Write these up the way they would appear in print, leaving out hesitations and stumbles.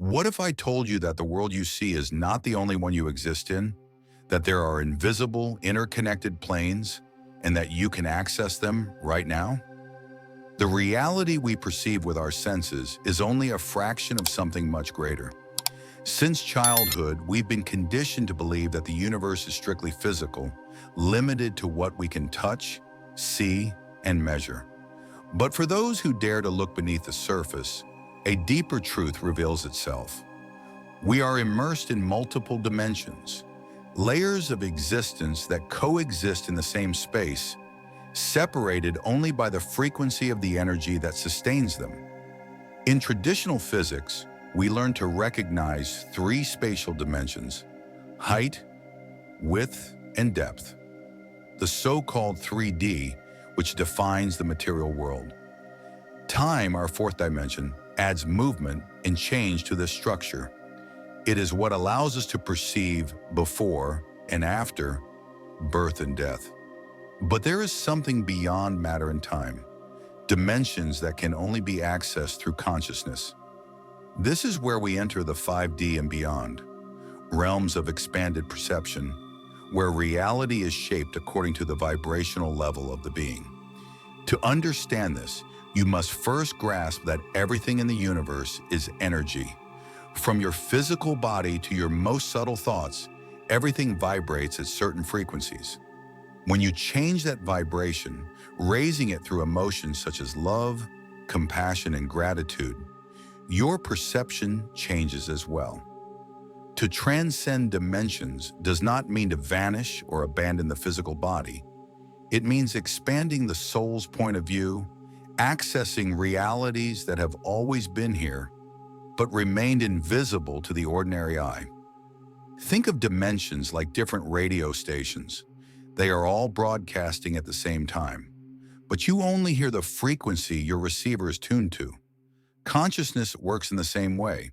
What if I told you that the world you see is not the only one you exist in, that there are invisible, interconnected planes, and that you can access them right now? The reality we perceive with our senses is only a fraction of something much greater. Since childhood, we've been conditioned to believe that the universe is strictly physical, limited to what we can touch, see, and measure. But for those who dare to look beneath the surface, a deeper truth reveals itself. We are immersed in multiple dimensions, layers of existence that coexist in the same space, separated only by the frequency of the energy that sustains them. In traditional physics, we learn to recognize three spatial dimensions: height, width, and depth. The so-called 3D, which defines the material world. Time, our fourth dimension, adds movement and change to this structure. It is what allows us to perceive before and after birth and death. But there is something beyond matter and time, dimensions that can only be accessed through consciousness. This is where we enter the 5D and beyond, realms of expanded perception, where reality is shaped according to the vibrational level of the being. To understand this, you must first grasp that everything in the universe is energy. From your physical body to your most subtle thoughts, everything vibrates at certain frequencies. When you change that vibration, raising it through emotions such as love, compassion, and gratitude, your perception changes as well. To transcend dimensions does not mean to vanish or abandon the physical body. It means expanding the soul's point of view, accessing realities that have always been here, but remained invisible to the ordinary eye. Think of dimensions like different radio stations. They are all broadcasting at the same time, but you only hear the frequency your receiver is tuned to. Consciousness works in the same way.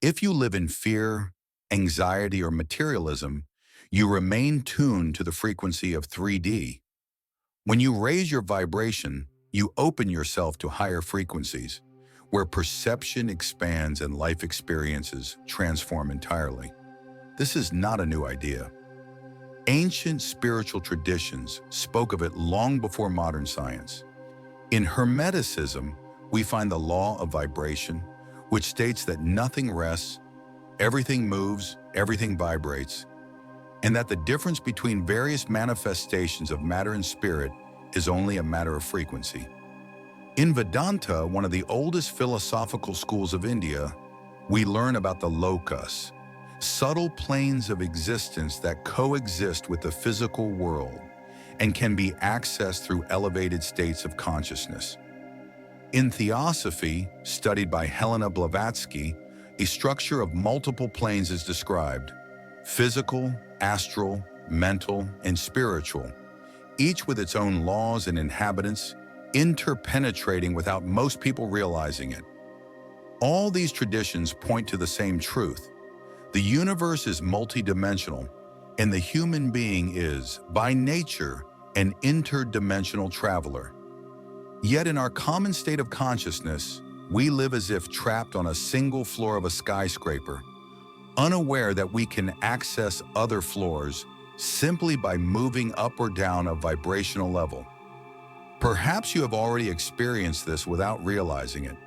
If you live in fear, anxiety, or materialism, you remain tuned to the frequency of 3D. When you raise your vibration, you open yourself to higher frequencies, where perception expands and life experiences transform entirely. This is not a new idea. Ancient spiritual traditions spoke of it long before modern science. In Hermeticism, we find the law of vibration, which states that nothing rests, everything moves, everything vibrates, and that the difference between various manifestations of matter and spirit is only a matter of frequency. In Vedanta, one of the oldest philosophical schools of India, we learn about the lokas, subtle planes of existence that coexist with the physical world and can be accessed through elevated states of consciousness. In Theosophy, studied by Helena Blavatsky, a structure of multiple planes is described: physical, astral, mental, and spiritual, each with its own laws and inhabitants, interpenetrating without most people realizing it. All these traditions point to the same truth. The universe is multidimensional, and the human being is, by nature, an interdimensional traveler. Yet in our common state of consciousness, we live as if trapped on a single floor of a skyscraper, unaware that we can access other floors simply by moving up or down a vibrational level. Perhaps you have already experienced this without realizing it.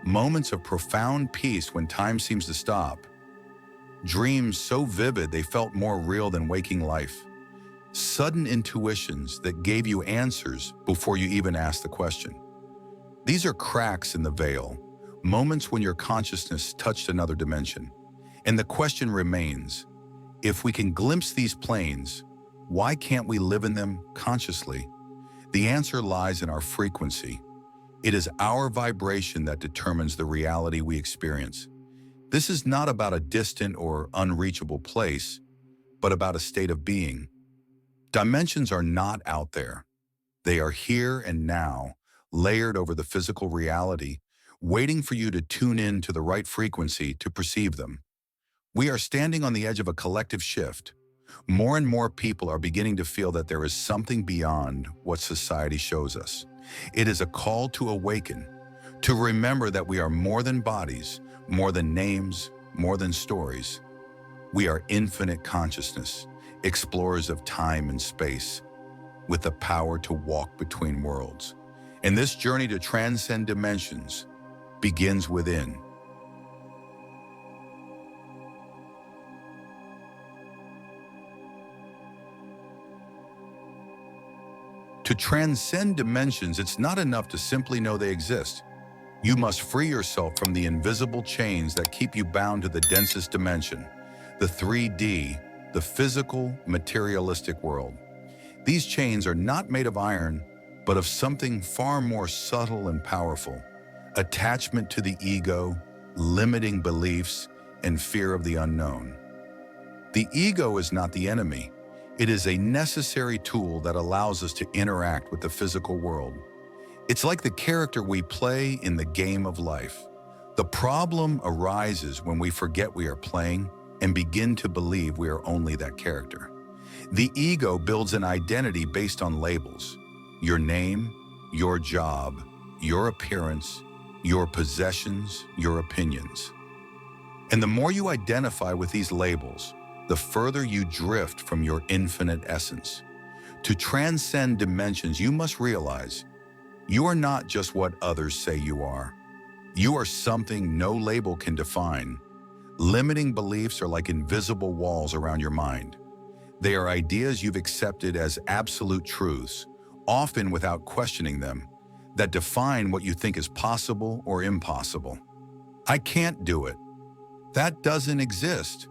Moments of profound peace when time seems to stop. Dreams so vivid they felt more real than waking life. Sudden intuitions that gave you answers before you even asked the question. These are cracks in the veil, moments when your consciousness touched another dimension. And the question remains, if we can glimpse these planes, why can't we live in them consciously? The answer lies in our frequency. It is our vibration that determines the reality we experience. This is not about a distant or unreachable place, but about a state of being. Dimensions are not out there. They are here and now, layered over the physical reality, waiting for you to tune in to the right frequency to perceive them. We are standing on the edge of a collective shift. More and more people are beginning to feel that there is something beyond what society shows us. It is a call to awaken, to remember that we are more than bodies, More than names, more than stories. We are infinite consciousness, explorers of time and space, with the power to walk between worlds. And this journey to transcend dimensions begins within. To transcend dimensions, it's not enough to simply know they exist. You must free yourself from the invisible chains that keep you bound to the densest dimension, the 3D, the physical, materialistic world. These chains are not made of iron, but of something far more subtle and powerful: attachment to the ego, limiting beliefs, and fear of the unknown. The ego is not the enemy. It is a necessary tool that allows us to interact with the physical world. It's like the character we play in the game of life. The problem arises when we forget we are playing and begin to believe we are only that character. The ego builds an identity based on labels: your name, your job, your appearance, your possessions, your opinions. And the more you identify with these labels, the further you drift from your infinite essence. To transcend dimensions, you must realize you are not just what others say you are. You are something no label can define. Limiting beliefs are like invisible walls around your mind. They are ideas you've accepted as absolute truths, often without questioning them, that define what you think is possible or impossible. I can't do it. That doesn't exist.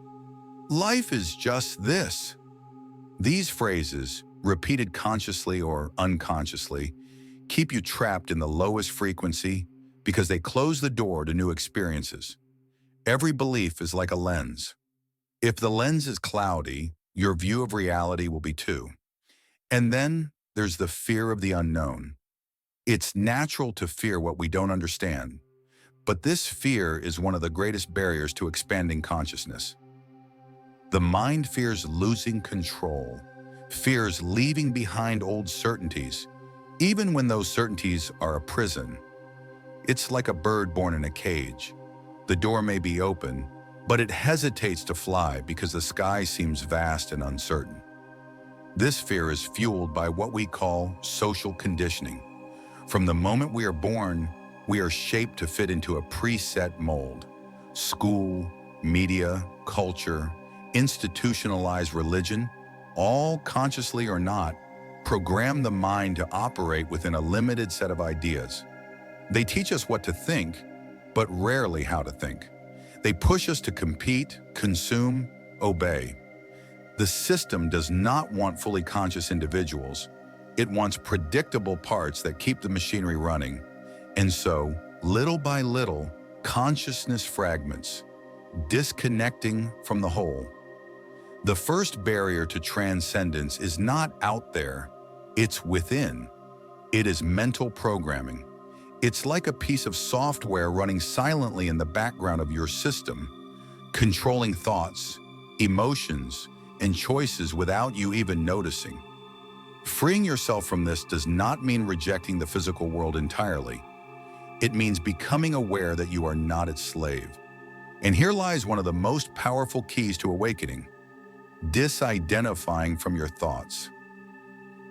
Life is just this. These phrases, repeated consciously or unconsciously, keep you trapped in the lowest frequency because they close the door to new experiences. Every belief is like a lens. If the lens is cloudy, your view of reality will be too. And then there's the fear of the unknown. It's natural to fear what we don't understand, but this fear is one of the greatest barriers to expanding consciousness. The mind fears losing control, fears leaving behind old certainties, even when those certainties are a prison. It's like a bird born in a cage. The door may be open, but it hesitates to fly because the sky seems vast and uncertain. This fear is fueled by what we call social conditioning. From the moment we are born, we are shaped to fit into a preset mold. School, media, culture, institutionalized religion, all consciously or not, program the mind to operate within a limited set of ideas. They teach us what to think, but rarely how to think. They push us to compete, consume, obey. The system does not want fully conscious individuals. It wants predictable parts that keep the machinery running. And so, little by little, consciousness fragments, disconnecting from the whole. The first barrier to transcendence is not out there, it's within. It is mental programming. It's like a piece of software running silently in the background of your system, controlling thoughts, emotions, and choices without you even noticing. Freeing yourself from this does not mean rejecting the physical world entirely. It means becoming aware that you are not its slave. And here lies one of the most powerful keys to awakening: disidentifying from your thoughts.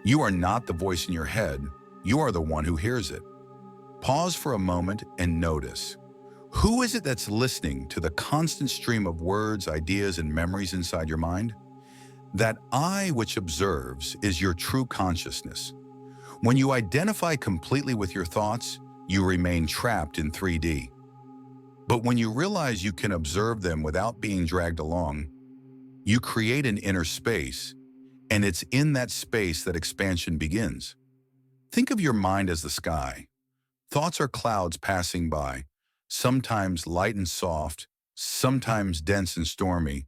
You are not the voice in your head, you are the one who hears it. Pause for a moment and notice. Who is it that's listening to the constant stream of words, ideas, and memories inside your mind? That I which observes is your true consciousness. When you identify completely with your thoughts, you remain trapped in 3D. But when you realize you can observe them without being dragged along, you create an inner space, and it's in that space that expansion begins. Think of your mind as the sky. Thoughts are clouds passing by, sometimes light and soft, sometimes dense and stormy.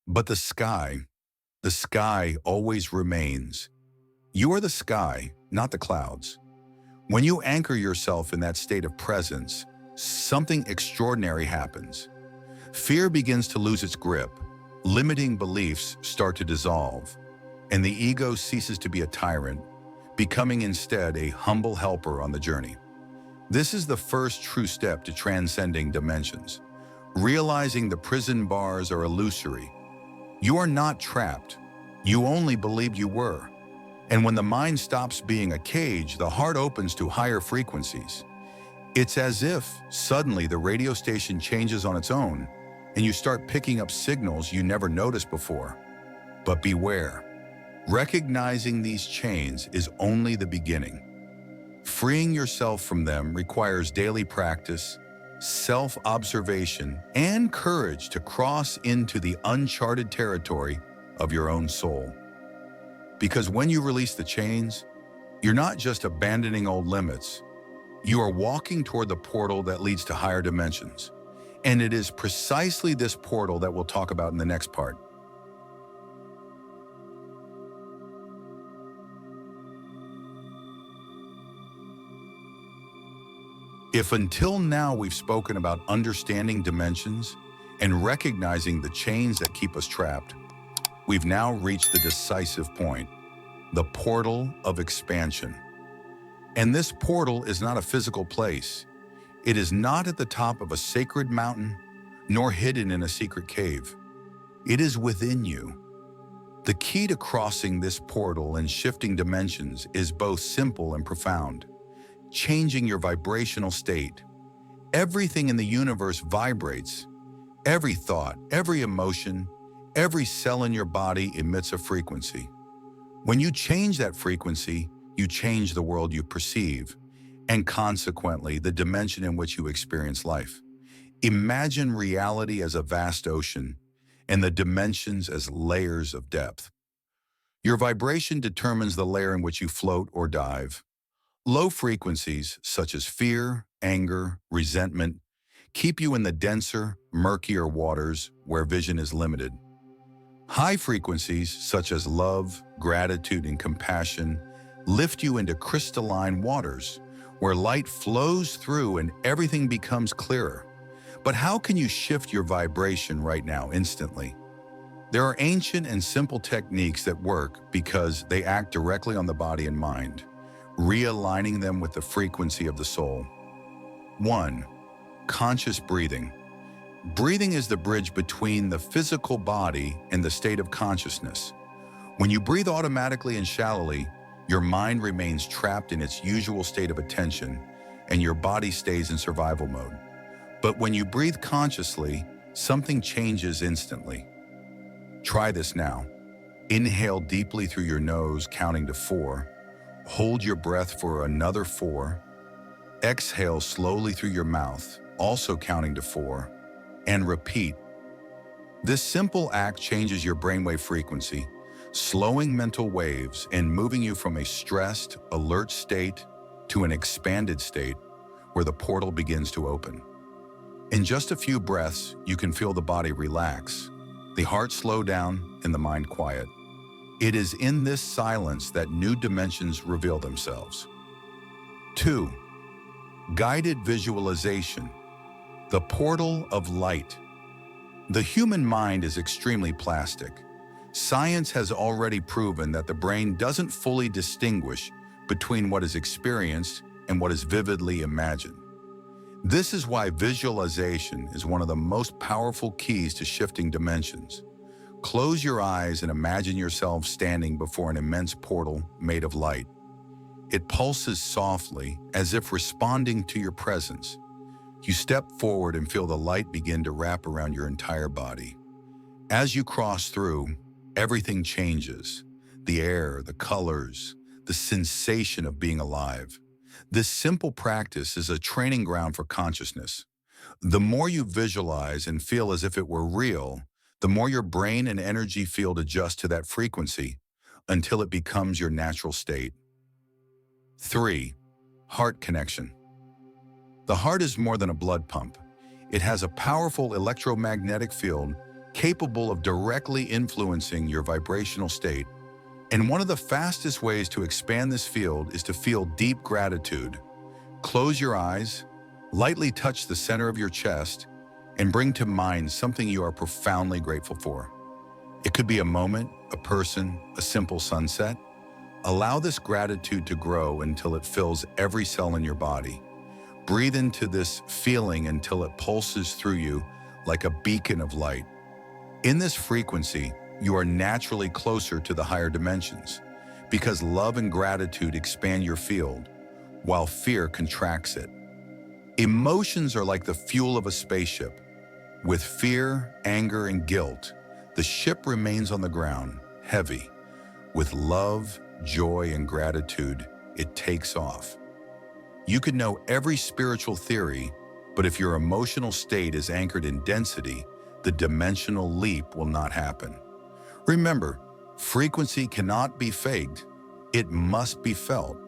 But the sky always remains. You are the sky, not the clouds. When you anchor yourself in that state of presence, something extraordinary happens. Fear begins to lose its grip, limiting beliefs start to dissolve, and the ego ceases to be a tyrant, becoming instead a humble helper on the journey. This is the first true step to transcending dimensions. realizing the prison bars are illusory. You are not trapped. You only believed you were. And when the mind stops being a cage, the heart opens to higher frequencies. It's as if suddenly the radio station changes on its own and you start picking up signals you never noticed before. But beware, recognizing these chains is only the beginning. Freeing yourself from them requires daily practice, self-observation, and courage to cross into the uncharted territory of your own soul. Because when you release the chains, you're not just abandoning old limits, you are walking toward the portal that leads to higher dimensions. And it is precisely this portal that we'll talk about in the next part. If until now we've spoken about understanding dimensions and recognizing the chains that keep us trapped, we've now reached the decisive point, the portal of expansion. And this portal is not a physical place. It is not at the top of a sacred mountain, nor hidden in a secret cave. It is within you. The key to crossing this portal and shifting dimensions is both simple and profound. Changing your vibrational state. Everything in the universe vibrates. Every thought, every emotion, every cell in your body emits a frequency. When you change that frequency, you change the world you perceive, and consequently, the dimension in which you experience life. Imagine reality as a vast ocean, and the dimensions as layers of depth. Your vibration determines the layer in which you float or dive. Low frequencies, such as fear, anger, resentment, keep you in the denser, murkier waters where vision is limited. High frequencies, such as love, gratitude, and compassion, lift you into crystalline waters where light flows through and everything becomes clearer. But how can you shift your vibration right now instantly? There are ancient and simple techniques that work because they act directly on the body and mind, realigning them with the frequency of the soul. 1. Conscious breathing. Breathing is the bridge between the physical body and the state of consciousness. When you breathe automatically and shallowly, your mind remains trapped in its usual state of attention, and your body stays in survival mode. But when you breathe consciously, something changes instantly. Try this now. Inhale deeply through your nose, counting to 4. Hold your breath for another 4. Exhale slowly through your mouth, also counting to 4. And repeat. This simple act changes your brainwave frequency, slowing mental waves and moving you from a stressed, alert state to an expanded state where the portal begins to open. In just a few breaths, you can feel the body relax, the heart slow down, and the mind quiet. It is in this silence that new dimensions reveal themselves. 2. Guided visualization. The portal of light. The human mind is extremely plastic. Science has already proven that the brain doesn't fully distinguish between what is experienced and what is vividly imagined. This is why visualization is one of the most powerful keys to shifting dimensions. Close your eyes and imagine yourself standing before an immense portal made of light. It pulses softly, as if responding to your presence. You step forward and feel the light begin to wrap around your entire body. As you cross through, everything changes. The air, the colors, the sensation of being alive. This simple practice is a training ground for consciousness. The more you visualize and feel as if it were real, the more your brain and energy field adjust to that frequency until it becomes your natural state. 3. Heart connection. The heart is more than a blood pump. It has a powerful electromagnetic field capable of directly influencing your vibrational state. And one of the fastest ways to expand this field is to feel deep gratitude. Close your eyes, lightly touch the center of your chest, and bring to mind something you are profoundly grateful for. It could be a moment, a person, a simple sunset. Allow this gratitude to grow until it fills every cell in your body. Breathe into this feeling until it pulses through you like a beacon of light. In this frequency, you are naturally closer to the higher dimensions because love and gratitude expand your field, while fear contracts it. Emotions are like the fuel of a spaceship. With fear, anger, and guilt, the ship remains on the ground, heavy. With love, joy, and gratitude, it takes off. You could know every spiritual theory, but if your emotional state is anchored in density, the dimensional leap will not happen. Remember, frequency cannot be faked, it must be felt.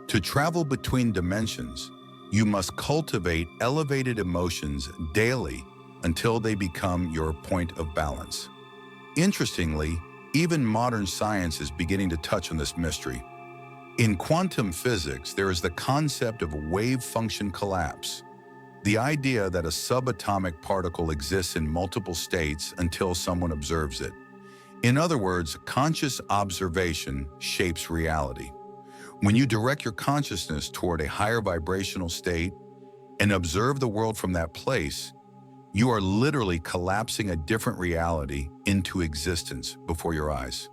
To travel between dimensions, you must cultivate elevated emotions daily until they become your point of balance. Interestingly, even modern science is beginning to touch on this mystery. In quantum physics, there is the concept of wave function collapse, the idea that a subatomic particle exists in multiple states until someone observes it. In other words, conscious observation shapes reality. When you direct your consciousness toward a higher vibrational state and observe the world from that place, you are literally collapsing a different reality into existence before your eyes.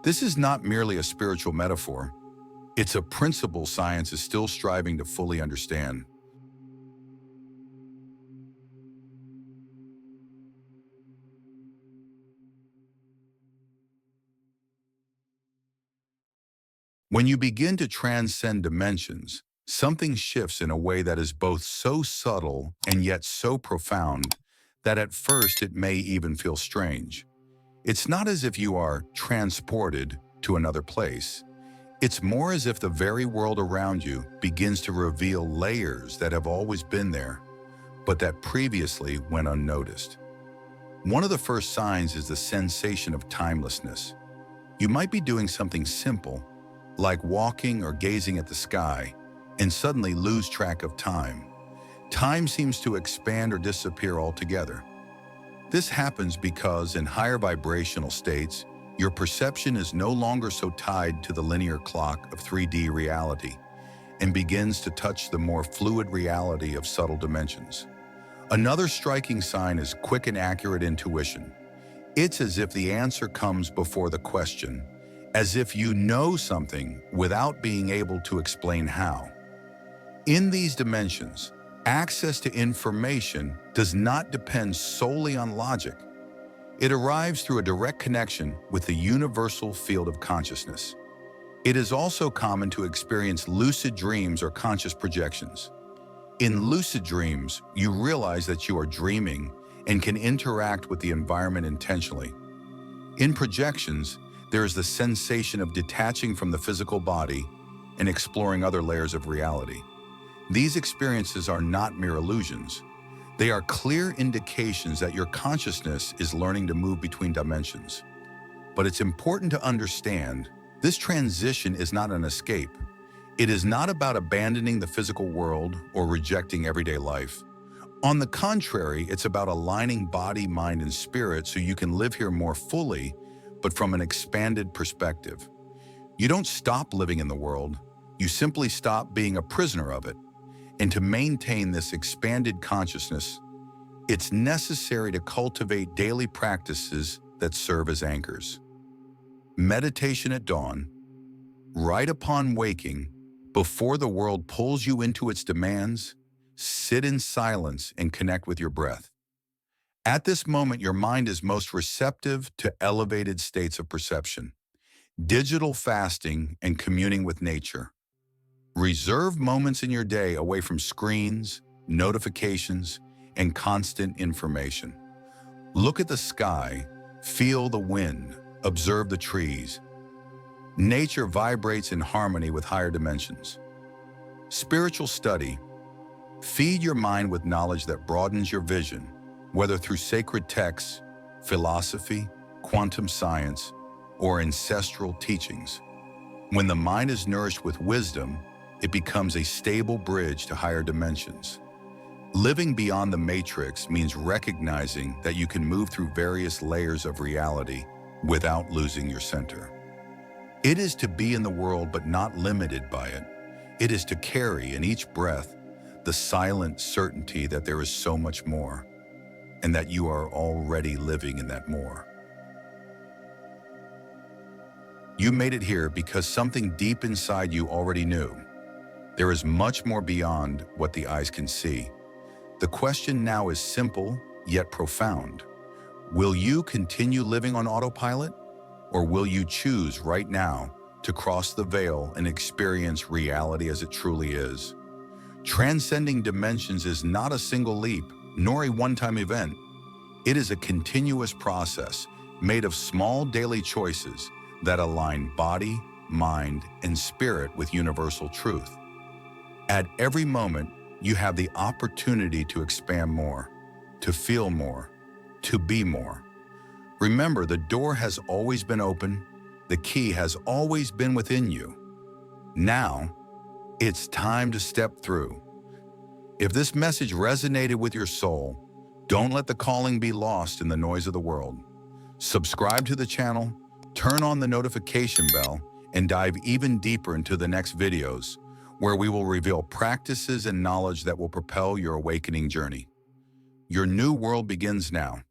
This is not merely a spiritual metaphor. It's a principle science is still striving to fully understand. When you begin to transcend dimensions, something shifts in a way that is both so subtle and yet so profound that at first it may even feel strange. It's not as if you are transported to another place. It's more as if the very world around you begins to reveal layers that have always been there, but that previously went unnoticed. One of the first signs is the sensation of timelessness. You might be doing something simple, like walking or gazing at the sky, and suddenly lose track of time. Time seems to expand or disappear altogether. This happens because in higher vibrational states, your perception is no longer so tied to the linear clock of 3D reality and begins to touch the more fluid reality of subtle dimensions. Another striking sign is quick and accurate intuition. It's as if the answer comes before the question, as if you know something without being able to explain how. In these dimensions, access to information does not depend solely on logic. It arrives through a direct connection with the universal field of consciousness. It is also common to experience lucid dreams or conscious projections. In lucid dreams, you realize that you are dreaming and can interact with the environment intentionally. In projections, there is the sensation of detaching from the physical body and exploring other layers of reality. These experiences are not mere illusions. They are clear indications that your consciousness is learning to move between dimensions. But it's important to understand, this transition is not an escape. It is not about abandoning the physical world or rejecting everyday life. On the contrary, it's about aligning body, mind, and spirit so you can live here more fully, but from an expanded perspective. You don't stop living in the world, you simply stop being a prisoner of it. And to maintain this expanded consciousness, it's necessary to cultivate daily practices that serve as anchors. Meditation at dawn, right upon waking, before the world pulls you into its demands, sit in silence and connect with your breath. At this moment, your mind is most receptive to elevated states of perception, digital fasting, and communing with nature. Reserve moments in your day away from screens, notifications, and constant information. Look at the sky, feel the wind, observe the trees. Nature vibrates in harmony with higher dimensions. Spiritual study. Feed your mind with knowledge that broadens your vision, whether through sacred texts, philosophy, quantum science, or ancestral teachings. When the mind is nourished with wisdom, it becomes a stable bridge to higher dimensions. Living beyond the matrix means recognizing that you can move through various layers of reality without losing your center. It is to be in the world but not limited by it. It is to carry in each breath the silent certainty that there is so much more. and that you are already living in that more. You made it here because something deep inside you already knew. There is much more beyond what the eyes can see. The question now is simple, yet profound. Will you continue living on autopilot? Or will you choose right now to cross the veil and experience reality as it truly is? Transcending dimensions is not a single leap, nor a one-time event. It is a continuous process made of small daily choices that align body, mind, and spirit with universal truth. At every moment, you have the opportunity to expand more, to feel more, to be more. Remember, the door has always been open, the key has always been within you. Now, it's time to step through. If this message resonated with your soul, don't let the calling be lost in the noise of the world. Subscribe to the channel, turn on the notification bell, and dive even deeper into the next videos, where we will reveal practices and knowledge that will propel your awakening journey. Your new world begins now.